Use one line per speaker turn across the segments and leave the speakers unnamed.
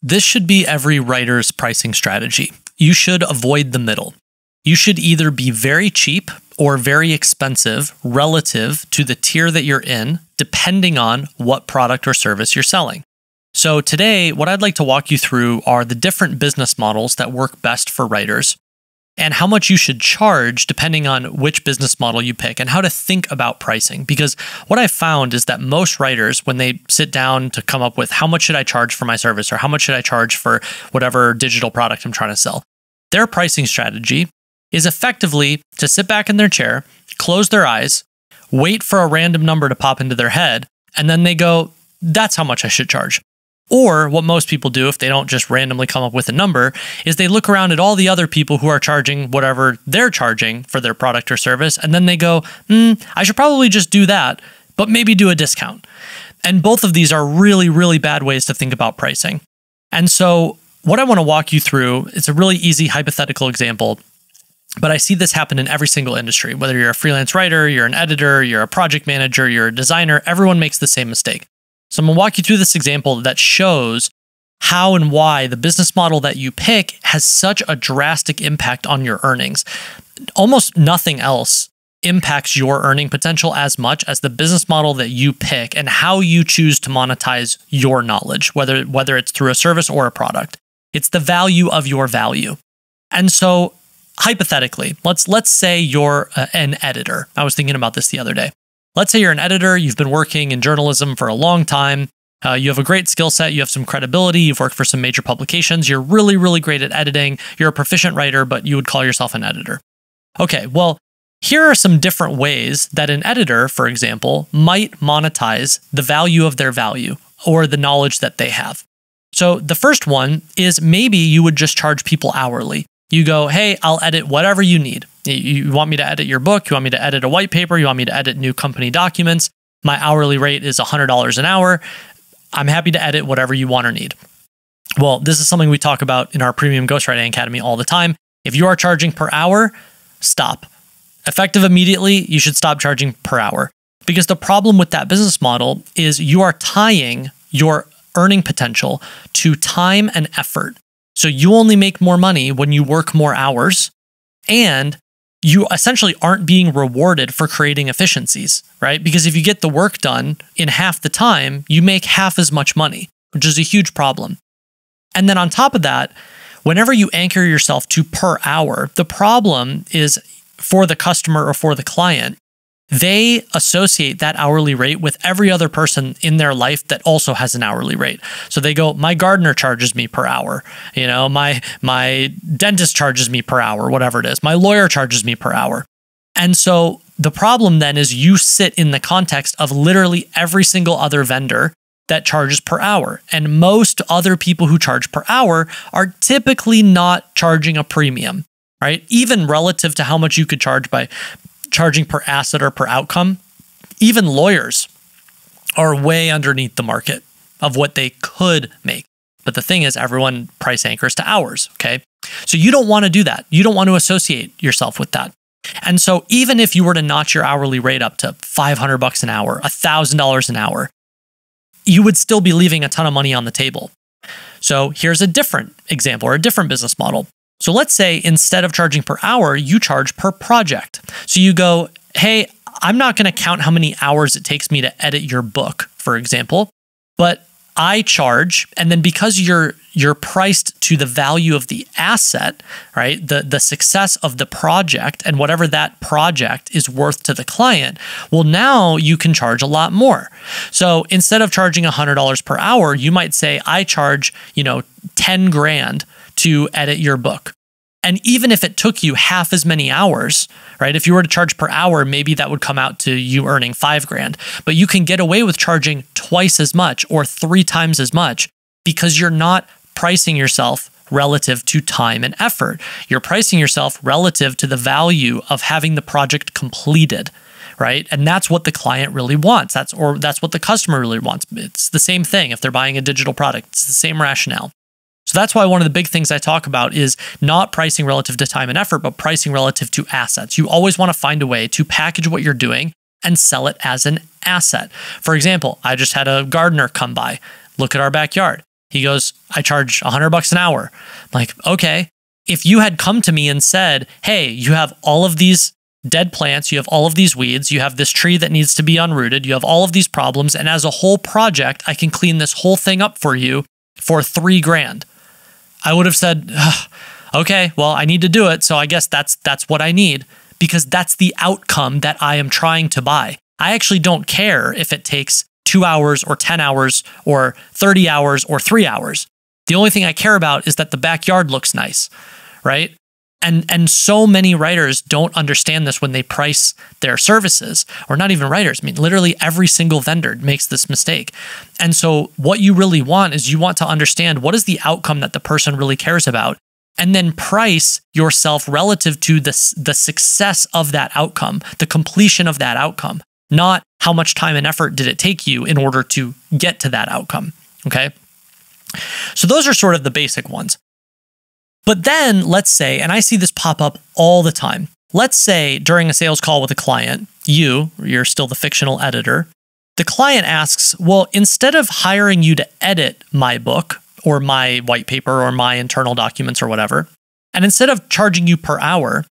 This should be every writer's pricing strategy. You should avoid the middle. You should either be very cheap or very expensive relative to the tier that you're in, depending on what product or service you're selling. So today, what I'd like to walk you through are the different business models that work best for writers and how much you should charge depending on which business model you pick and how to think about pricing. Because what I've found is that most writers, when they sit down to come up with how much should I charge for my service or how much should I charge for whatever digital product I'm trying to sell, their pricing strategy is effectively to sit back in their chair, close their eyes, wait for a random number to pop into their head, and then they go, that's how much I should charge. Or what most people do, if they don't just randomly come up with a number, is they look around at all the other people who are charging whatever they're charging for their product or service, and then they go, I should probably just do that, but maybe do a discount. And both of these are really, really bad ways to think about pricing. And so what I want to walk you through, it's a really easy hypothetical example, but I see this happen in every single industry. Whether you're a freelance writer, you're an editor, you're a project manager, you're a designer, everyone makes the same mistake. So I'm going to walk you through this example that shows how and why the business model that you pick has such a drastic impact on your earnings. Almost nothing else impacts your earning potential as much as the business model that you pick and how you choose to monetize your knowledge, whether it's through a service or a product. It's the value of your value. And so hypothetically, let's say you're an editor. I was thinking about this the other day. Let's say you're an editor, you've been working in journalism for a long time, you have a great skill set, you have some credibility, you've worked for some major publications, you're really, really great at editing, you're a proficient writer, but you would call yourself an editor. Okay, well, here are some different ways that an editor, for example, might monetize the value of their value or the knowledge that they have. So the first one is maybe you would just charge people hourly. You go, hey, I'll edit whatever you need. You want me to edit your book? You want me to edit a white paper? You want me to edit new company documents? My hourly rate is $100 an hour. I'm happy to edit whatever you want or need. Well, this is something we talk about in our Premium Ghostwriting Academy all the time. If you are charging per hour, stop. Effective immediately, you should stop charging per hour. Because the problem with that business model is you are tying your earning potential to time and effort. So you only make more money when you work more hours, and you essentially aren't being rewarded for creating efficiencies, right? Because if you get the work done in half the time, you make half as much money, which is a huge problem. And then on top of that, whenever you anchor yourself to per hour, the problem is for the customer or for the client, they associate that hourly rate with every other person in their life that also has an hourly rate. So they go, my gardener charges me per hour. You know, my dentist charges me per hour, whatever it is. My lawyer charges me per hour. And so the problem then is you sit in the context of literally every single other vendor that charges per hour. And most other people who charge per hour are typically not charging a premium, right? Even relative to how much you could charge by charging per asset or per outcome, even lawyers are way underneath the market of what they could make. But the thing is, everyone price anchors to hours, okay? So you don't want to do that. You don't want to associate yourself with that. And so even if you were to notch your hourly rate up to $500 an hour, $1,000 an hour, you would still be leaving a ton of money on the table. So here's a different example or a different business model. So let's say instead of charging per hour, you charge per project. So you go, hey, I'm not going to count how many hours it takes me to edit your book, for example, but I charge, and then because you're priced to the value of the asset, right? The success of the project and whatever that project is worth to the client, well, now you can charge a lot more. So instead of charging $100 per hour, you might say, I charge, 10 grand to edit your book. And even if it took you half as many hours, right? If you were to charge per hour, maybe that would come out to you earning 5 grand, but you can get away with charging twice as much or 3 times as much because you're not pricing yourself relative to time and effort. You're pricing yourself relative to the value of having the project completed, right? And that's what the client really wants. That's what the customer really wants. It's the same thing if they're buying a digital product. It's the same rationale. So that's why one of the big things I talk about is not pricing relative to time and effort, but pricing relative to assets. You always want to find a way to package what you're doing and sell it as an asset. For example, I just had a gardener come by, look at our backyard. He goes, I charge $100 an hour. I'm like, okay. If you had come to me and said, hey, you have all of these dead plants, you have all of these weeds, you have this tree that needs to be unrooted, you have all of these problems, and as a whole project, I can clean this whole thing up for you for $3,000. I would have said, okay, well, I need to do it, so I guess that's what I need, because that's the outcome that I am trying to buy. I actually don't care if it takes 2 hours or 10 hours or 30 hours or 3 hours. The only thing I care about is that the backyard looks nice, right? And so many writers don't understand this when they price their services, or not even writers. I mean, literally every single vendor makes this mistake. And so what you really want is you want to understand what is the outcome that the person really cares about, and then price yourself relative to the success of that outcome, the completion of that outcome, not how much time and effort did it take you in order to get to that outcome, okay? So those are sort of the basic ones. But then let's say, and I see this pop up all the time, let's say during a sales call with a client, you're still the fictional editor, the client asks, well, instead of hiring you to edit my book or my white paper or my internal documents or whatever, and instead of charging you per hour,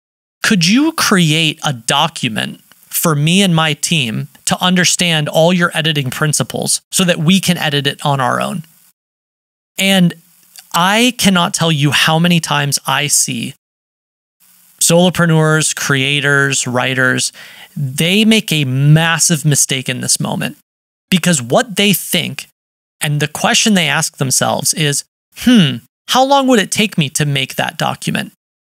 could you create a document for me and my team to understand all your editing principles so that we can edit it on our own? And I cannot tell you how many times I see solopreneurs, creators, writers, they make a massive mistake in this moment, because what they think and the question they ask themselves is, how long would it take me to make that document?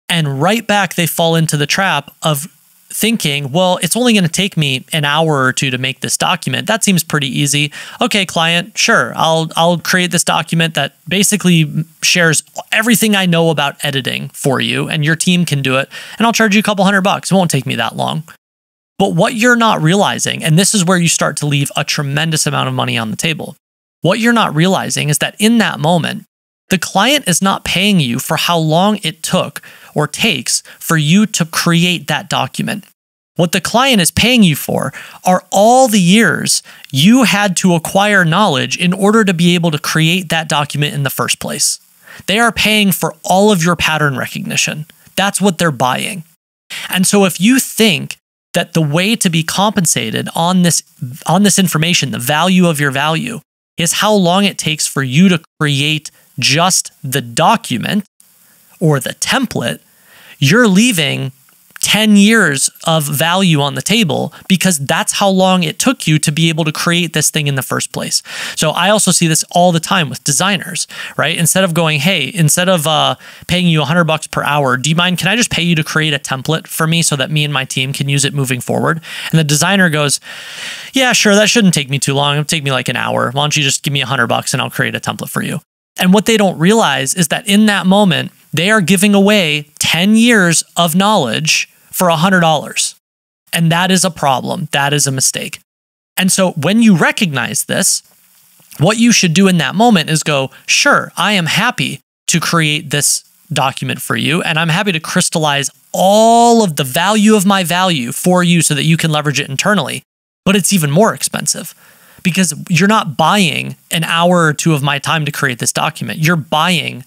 And right back, they fall into the trap of thinking, well, it's only going to take me an hour or two to make this document. That seems pretty easy. Okay, client, sure. I'll create this document that basically shares everything I know about editing for you, and your team can do it, and I'll charge you a couple $100. It won't take me that long. But what you're not realizing, and this is where you start to leave a tremendous amount of money on the table, what you're not realizing is that in that moment, the client is not paying you for how long it took or takes for you to create that document. What the client is paying you for are all the years you had to acquire knowledge in order to be able to create that document in the first place. They are paying for all of your pattern recognition. That's what they're buying. And so if you think that the way to be compensated on this information, the value of your value, is how long it takes for you to create just the document or the template, you're leaving 10 years of value on the table, because that's how long it took you to be able to create this thing in the first place. So I also see this all the time with designers, right? Instead of going, hey, instead of paying you $100 per hour, do you mind, can I just pay you to create a template for me so that me and my team can use it moving forward? And the designer goes, yeah, sure, that shouldn't take me too long. It'll take me like an hour. Why don't you just give me $100 and I'll create a template for you? And what they don't realize is that in that moment, they are giving away 10 years of knowledge for $100. And that is a problem. That is a mistake. And so when you recognize this, what you should do in that moment is go, sure, I am happy to create this document for you, and I'm happy to crystallize all of the value of my value for you so that you can leverage it internally. But it's even more expensive, because you're not buying an hour or two of my time to create this document. You're buying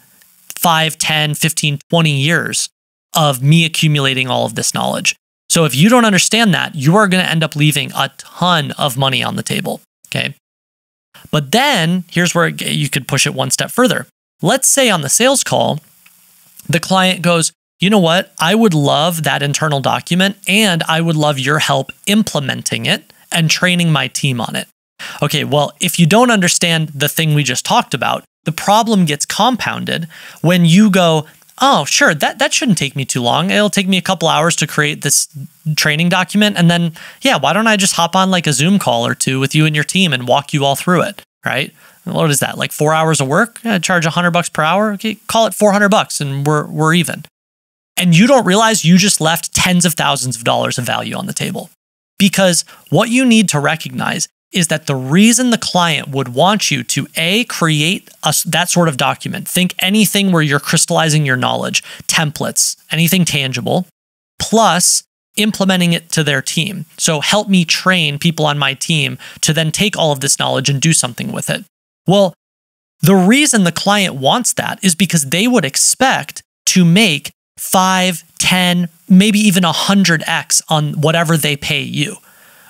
5, 10, 15, 20 years of me accumulating all of this knowledge. So if you don't understand that, you are going to end up leaving a ton of money on the table, okay? But then here's where you could push it one step further. Let's say on the sales call, the client goes, you know what? I would love that internal document, and I would love your help implementing it and training my team on it. Okay, well, if you don't understand the thing we just talked about, the problem gets compounded when you go, oh, sure, that shouldn't take me too long. It'll take me a couple hours to create this training document. And then, yeah, why don't I just hop on like a Zoom call or two with you and your team and walk you all through it, right? What is that, like 4 hours of work? I charge $100 per hour. Okay, call it $400 and we're even. And you don't realize you just left tens of thousands of dollars of value on the table. Because what you need to recognize is that the reason the client would want you to create that sort of document, think anything where you're crystallizing your knowledge, templates, anything tangible, plus implementing it to their team. So help me train people on my team to then take all of this knowledge and do something with it. Well, The reason the client wants that is because they would expect to make 5, 10, maybe even 100x on whatever they pay you.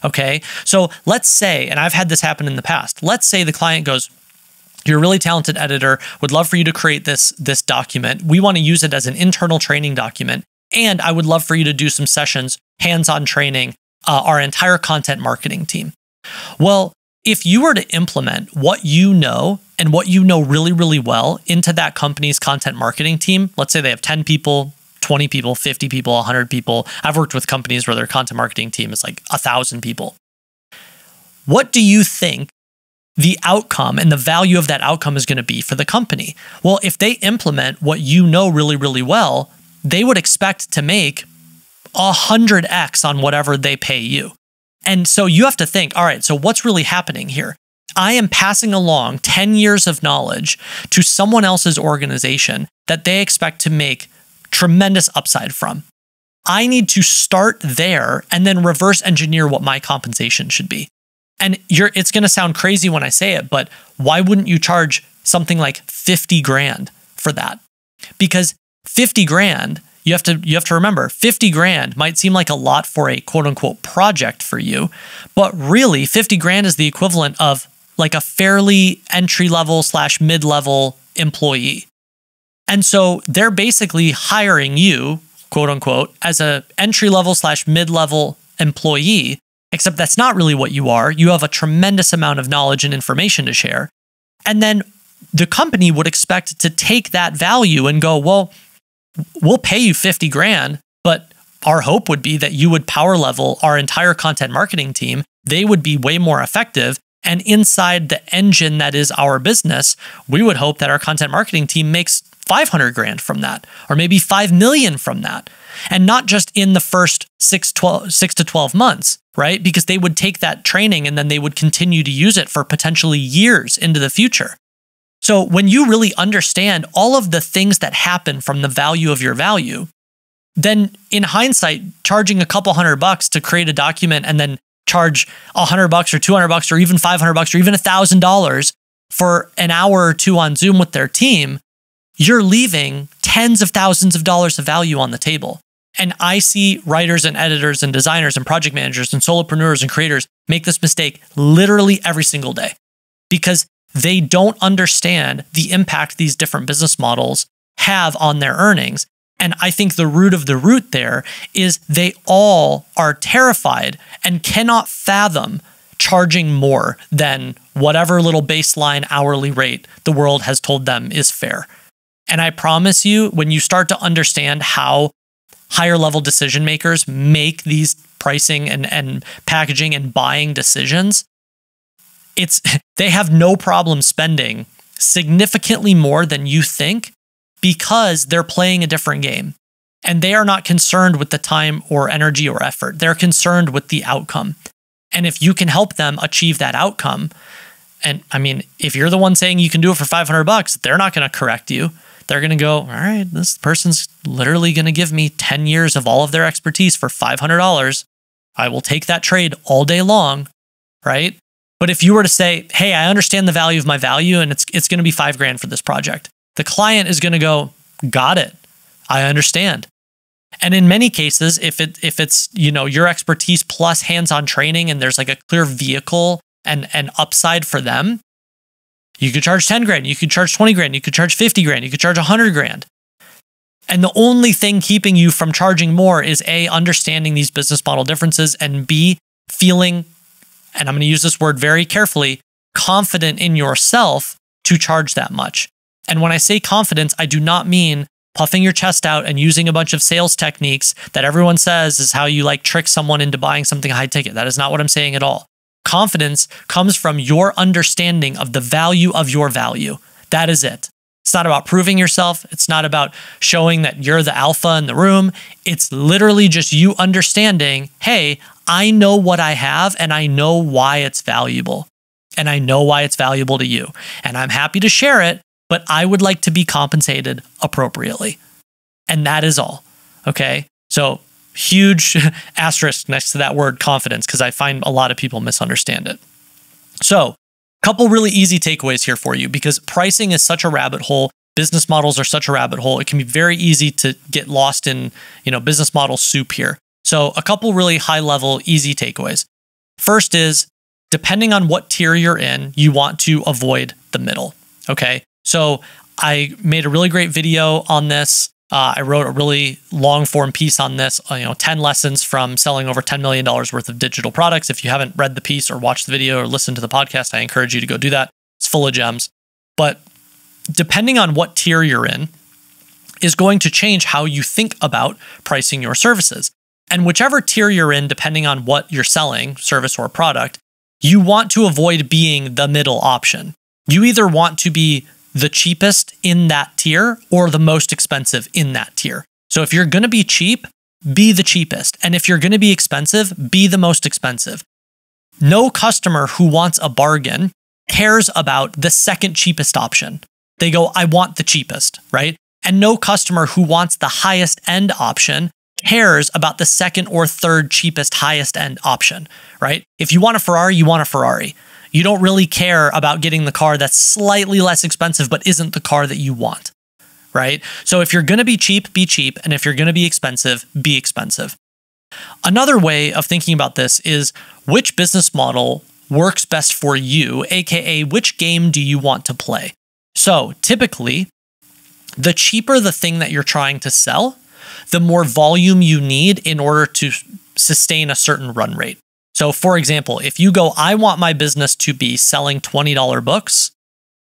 Okay. So let's say, and I've had this happen in the past, let's say the client goes, "You're a really talented editor, would love for you to create this document. We want to use it as an internal training document. And I would love for you to do some sessions, hands-on training, our entire content marketing team." Well, if you were to implement what you know and what you know really, really well into that company's content marketing team, let's say they have 10 people, 20 people, 50 people, 100 people. I've worked with companies where their content marketing team is like 1,000 people. What do you think the outcome and the value of that outcome is going to be for the company? Well, if they implement what you know really, really well, they would expect to make 100x on whatever they pay you. And so you have to think, all right, so what's really happening here? I am passing along 10 years of knowledge to someone else's organization that they expect to make tremendous upside from. I need to start there and then reverse engineer what my compensation should be. And it's going to sound crazy when I say it, but why wouldn't you charge something like 50 grand for that? Because 50 grand, you have to remember, 50 grand might seem like a lot for a quote unquote project for you, but really 50 grand is the equivalent of like a fairly entry level / mid-level employee. And so they're basically hiring you, quote unquote, as a entry level / mid-level employee, except that's not really what you are. You have a tremendous amount of knowledge and information to share. And then the company would expect to take that value and go, well, we'll pay you 50 grand, but our hope would be that you would power level our entire content marketing team. They would be way more effective. And inside the engine that is our business, we would hope that our content marketing team makes 500 grand from that, or maybe 5 million from that. And not just in the first 6 to 12 months, right? Because they would take that training and then they would continue to use it for potentially years into the future. So when you really understand all of the things that happen from the value of your value, then in hindsight, charging a couple $100 to create a document and then charge $100 or $200 or even $500 or even $1,000 for an hour or two on Zoom with their team, you're leaving tens of thousands of dollars of value on the table. And I see writers and editors and designers and project managers and solopreneurs and creators make this mistake literally every single day because they don't understand the impact these different business models have on their earnings. And I think the root of the root there is they all are terrified and cannot fathom charging more than whatever little baseline hourly rate the world has told them is fair. And I promise you, when you start to understand how higher level decision makers make these pricing and packaging and buying decisions, they have no problem spending significantly more than you think because they're playing a different game. And they are not concerned with the time or energy or effort. They're concerned with the outcome. And if you can help them achieve that outcome, and I mean, if you're the one saying you can do it for $500, they're not going to correct you. They're going to go, all right, this person's literally going to give me 10 years of all of their expertise for $500. I will take that trade all day long, right? But if you were to say, hey, I understand the value of my value and it's going to be $5 grand for this project, the client is going to go, got it. I understand. And in many cases, if it's, your expertise plus hands-on training and there's like a clear vehicle and upside for them, you could charge 10 grand, you could charge 20 grand, you could charge 50 grand, you could charge 100 grand. And the only thing keeping you from charging more is A, understanding these business model differences, and B, feeling, and I'm going to use this word very carefully, confident in yourself to charge that much. And when I say confidence, I do not mean puffing your chest out and using a bunch of sales techniques that everyone says is how you like trick someone into buying something high ticket. That is not what I'm saying at all. Confidence comes from your understanding of the value of your value. That is it. It's not about proving yourself. It's not about showing that you're the alpha in the room. It's literally just you understanding, hey, I know what I have and I know why it's valuable. And I know why it's valuable to you. And I'm happy to share it, but I would like to be compensated appropriately. And that is all. Okay? So huge asterisk next to that word confidence, because I find a lot of people misunderstand it. So Couple really easy takeaways here for you, because pricing is such a rabbit hole. Business models are such a rabbit hole. It can be very easy to get lost in, business model soup here. So a couple really high level, easy takeaways. First is, depending on what tier you're in, you want to avoid the middle. Okay. So I made a really great video on this. I wrote a really long form piece on this, 10 lessons from selling over $10 million worth of digital products. If you haven't read the piece or watched the video or listened to the podcast, I encourage you to go do that. It's full of gems. But depending on what tier you're in is going to change how you think about pricing your services. And whichever tier you're in, depending on what you're selling, service or product, you want to avoid being the middle option. You either want to be the cheapest in that tier or the most expensive in that tier. So if you're going to be cheap, be the cheapest. And if you're going to be expensive, be the most expensive. No customer who wants a bargain cares about the second cheapest option. They go, I want the cheapest, right? And no customer who wants the highest end option cares about the second or third cheapest highest end option, right? If you want a Ferrari, you want a Ferrari. You don't really care about getting the car that's slightly less expensive, but isn't the car that you want, right? So if you're going to be cheap, be cheap. And if you're going to be expensive, be expensive. Another way of thinking about this is, which business model works best for you, aka which game do you want to play? So typically, the cheaper the thing that you're trying to sell, the more volume you need in order to sustain a certain run rate. So for example, if you go, I want my business to be selling $20 books,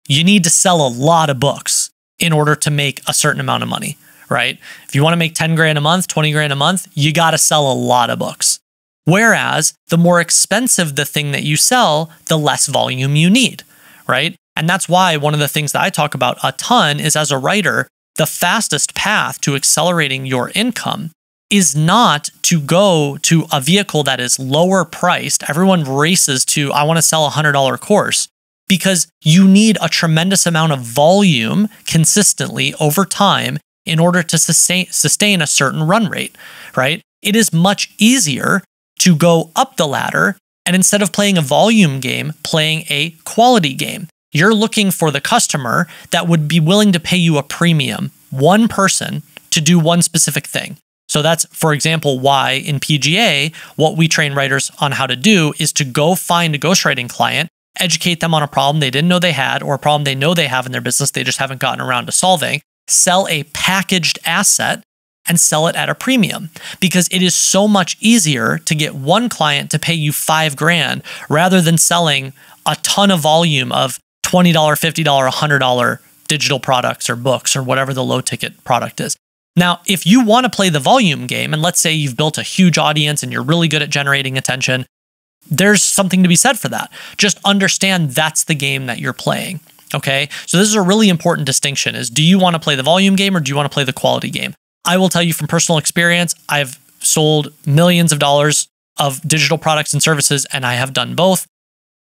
you need to sell a lot of books in order to make a certain amount of money, right? If you want to make 10 grand a month, 20 grand a month, you got to sell a lot of books. Whereas the more expensive the thing that you sell, the less volume you need, right? And that's why one of the things that I talk about a ton is, as a writer, the fastest path to accelerating your income is not to go to a vehicle that is lower priced. Everyone races to, I want to sell a $100 course, because you need a tremendous amount of volume consistently over time in order to sustain a certain run rate, right? It is much easier to go up the ladder and, instead of playing a volume game, playing a quality game. You're looking for the customer that would be willing to pay you a premium, one person, to do one specific thing. So that's, for example, why in PGA, what we train writers on how to do is to go find a ghostwriting client, educate them on a problem they didn't know they had, or a problem they know they have in their business they just haven't gotten around to solving, sell a packaged asset and sell it at a premium, because it is so much easier to get one client to pay you $5 grand rather than selling a ton of volume of $20, $50, $100 digital products or books or whatever the low ticket product is. Now, if you want to play the volume game, and let's say you've built a huge audience and you're really good at generating attention, there's something to be said for that. Just understand that's the game that you're playing, okay? So this is a really important distinction, is, do you want to play the volume game or do you want to play the quality game? I will tell you from personal experience, I've sold millions of dollars of digital products and services, and I have done both.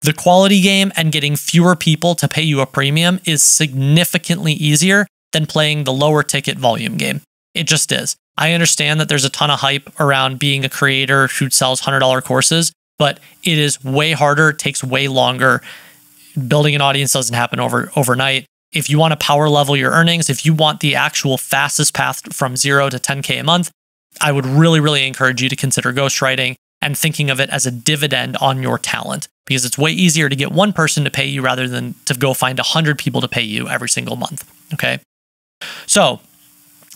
The quality game and getting fewer people to pay you a premium is significantly easier than playing the lower ticket volume game. It just is. I understand that there's a ton of hype around being a creator who sells $100 courses, but it is way harder, it takes way longer. Building an audience doesn't happen overnight. If you want to power level your earnings, if you want the actual fastest path from 0 to 10K a month, I would really, really encourage you to consider ghostwriting and thinking of it as a dividend on your talent, because it's way easier to get one person to pay you rather than to go find 100 people to pay you every single month, okay? So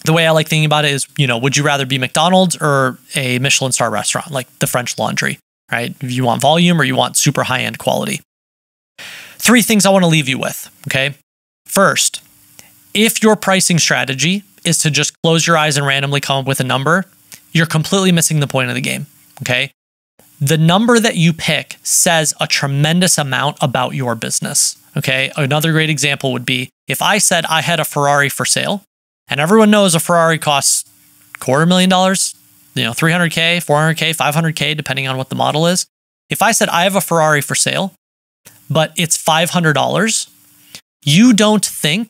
the way I like thinking about it is, would you rather be McDonald's or a Michelin star restaurant, like the French Laundry, right? If you want volume or you want super high-end quality. 3 things I want to leave you with, okay? First, if your pricing strategy is to just close your eyes and randomly come up with a number, you're completely missing the point of the game, okay? The number that you pick says a tremendous amount about your business, okay? Another great example would be, if I said I had a Ferrari for sale, and everyone knows a Ferrari costs $250,000, $300K, $400K, $500K, depending on what the model is. If I said I have a Ferrari for sale, but it's $500, you don't think,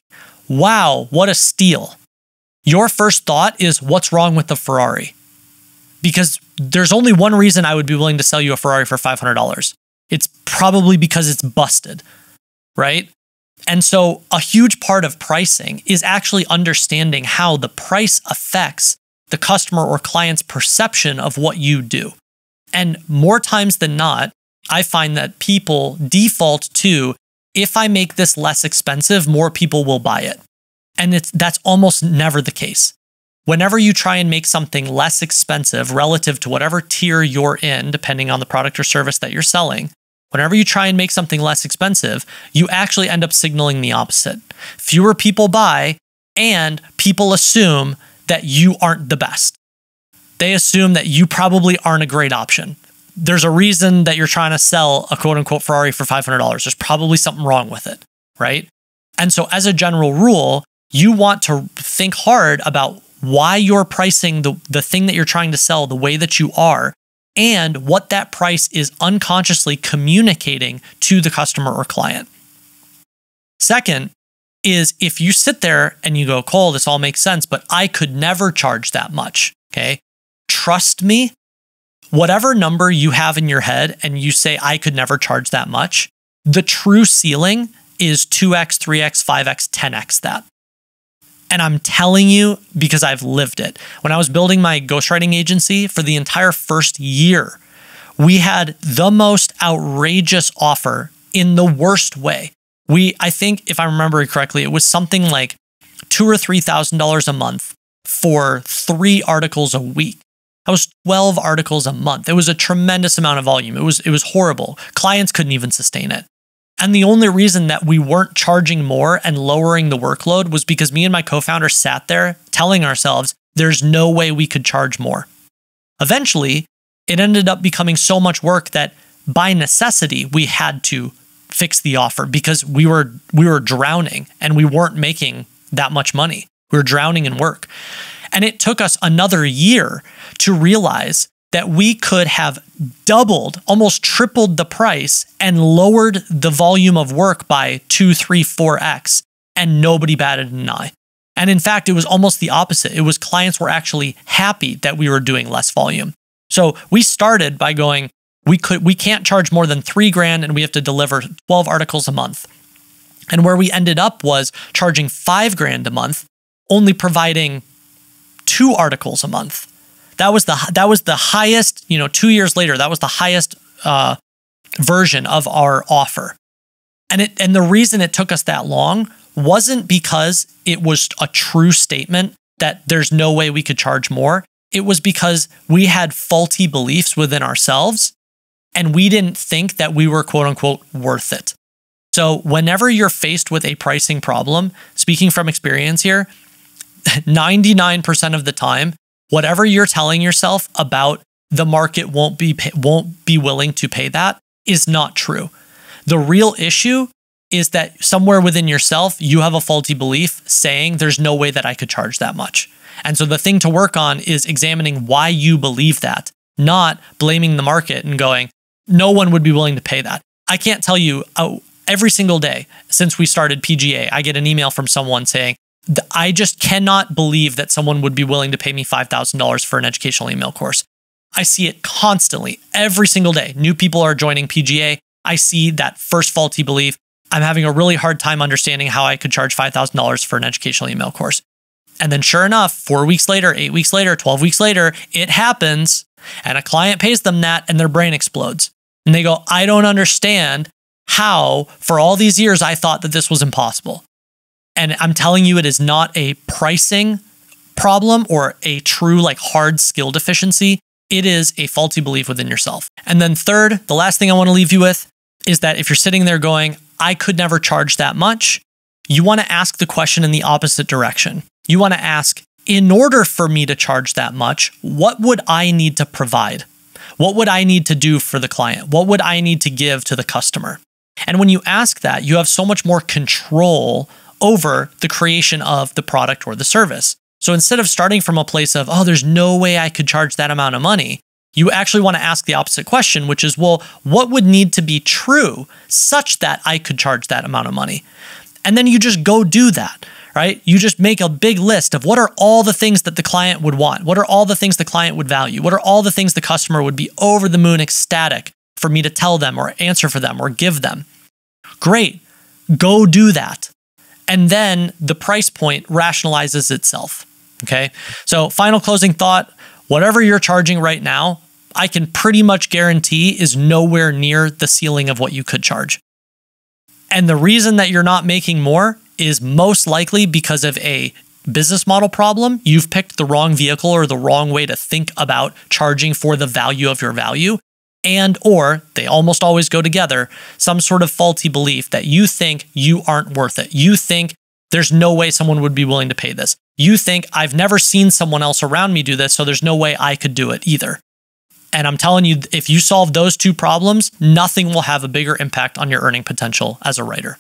wow, what a steal. Your first thought is, what's wrong with the Ferrari? Because there's only one reason I would be willing to sell you a Ferrari for $500. It's probably because it's busted. right? And so a huge part of pricing is actually understanding how the price affects the customer or client's perception of what you do. And more times than not, I find that people default to, if I make this less expensive, more people will buy it. And that's almost never the case. Whenever you try and make something less expensive relative to whatever tier you're in, depending on the product or service that you're selling, whenever you try and make something less expensive, you actually end up signaling the opposite. Fewer people buy, and people assume that you aren't the best. They assume that you probably aren't a great option. There's a reason that you're trying to sell a quote unquote Ferrari for $500. There's probably something wrong with it, right? And so as a general rule, you want to think hard about why you're pricing the thing that you're trying to sell the way that you are, and what that price is unconsciously communicating to the customer or client. Second is, if you sit there and you go, Cole, this all makes sense, but I could never charge that much, okay? Trust me, whatever number you have in your head and you say, I could never charge that much, the true ceiling is 2x, 3x, 5x, 10x that. And I'm telling you, because I've lived it. When I was building my ghostwriting agency, for the entire first year, we had the most outrageous offer in the worst way. I think, if I remember correctly, it was something like $2,000 or $3,000 a month for 3 articles a week. That was 12 articles a month. It was a tremendous amount of volume. It was horrible. Clients couldn't even sustain it. And the only reason that we weren't charging more and lowering the workload was because me and my co-founder sat there telling ourselves there's no way we could charge more. Eventually, it ended up becoming so much work that by necessity, we had to fix the offer because we were drowning and we weren't making that much money. We were drowning in work. And it took us another year to realize that we could have doubled, almost tripled the price and lowered the volume of work by 2, 3, 4x, and nobody batted an eye. And in fact, it was almost the opposite. It was clients were actually happy that we were doing less volume. So we started by going, we can't charge more than $3,000 and we have to deliver 12 articles a month. And where we ended up was charging $5,000 a month, only providing 2 articles a month. That was the highest, 2 years later, that was the highest version of our offer. And the reason it took us that long wasn't because it was a true statement that there's no way we could charge more. It was because we had faulty beliefs within ourselves and we didn't think that we were quote unquote worth it. So whenever you're faced with a pricing problem, speaking from experience here, 99% of the time, whatever you're telling yourself about the market won't be willing to pay that is not true. The real issue is that somewhere within yourself, you have a faulty belief saying there's no way that I could charge that much. And so the thing to work on is examining why you believe that, not blaming the market and going, no one would be willing to pay that. I can't tell you, every single day since we started PGA, I get an email from someone saying, I just cannot believe that someone would be willing to pay me $5,000 for an educational email course. I see it constantly, every single day. New people are joining PGA. I see that first faulty belief. I'm having a really hard time understanding how I could charge $5,000 for an educational email course. And then sure enough, 4 weeks later, 8 weeks later, 12 weeks later, it happens and a client pays them that and their brain explodes. And they go, I don't understand how for all these years I thought that this was impossible. And I'm telling you, it is not a pricing problem or a true hard skill deficiency. It is a faulty belief within yourself. And then third, the last thing I want to leave you with is that if you're sitting there going, I could never charge that much, you want to ask the question in the opposite direction. You want to ask, in order for me to charge that much, what would I need to provide? What would I need to do for the client? What would I need to give to the customer? And when you ask that, you have so much more control over the creation of the product or the service. So instead of starting from a place of, oh, there's no way I could charge that amount of money, you actually want to ask the opposite question, which is, well, what would need to be true such that I could charge that amount of money? And then you just go do that, right? You just make a big list of what are all the things that the client would want? What are all the things the client would value? What are all the things the customer would be over the moon ecstatic for me to tell them or answer for them or give them? Great. Go do that. And then the price point rationalizes itself. Okay. So final closing thought, whatever you're charging right now, I can pretty much guarantee is nowhere near the ceiling of what you could charge. And the reason that you're not making more is most likely because of a business model problem. You've picked the wrong vehicle or the wrong way to think about charging for the value of your value. And or they almost always go together, some sort of faulty belief that you think you aren't worth it. You think there's no way someone would be willing to pay this. You think I've never seen someone else around me do this, so there's no way I could do it either. And I'm telling you, if you solve those two problems, nothing will have a bigger impact on your earning potential as a writer.